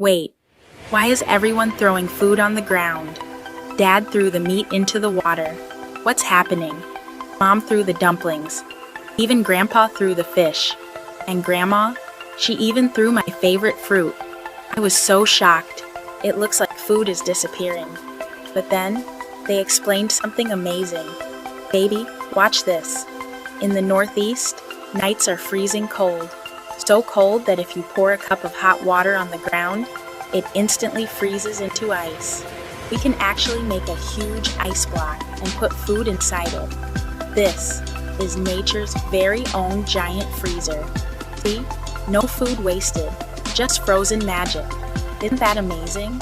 Wait, why is everyone throwing food on the ground? Dad threw the meat into the water. What's happening? Mom threw the dumplings. Even Grandpa threw the fish. And Grandma, she even threw my favorite fruit. I was so shocked. It looks like food is disappearing. But then, they explained something amazing. Baby, watch this. In the Northeast, nights are freezing cold. So cold that if you pour a cup of hot water on the ground, it instantly freezes into ice. We can actually make a huge ice block and put food inside it. This is nature's very own giant freezer. See? No food wasted, just frozen magic. Isn't that amazing?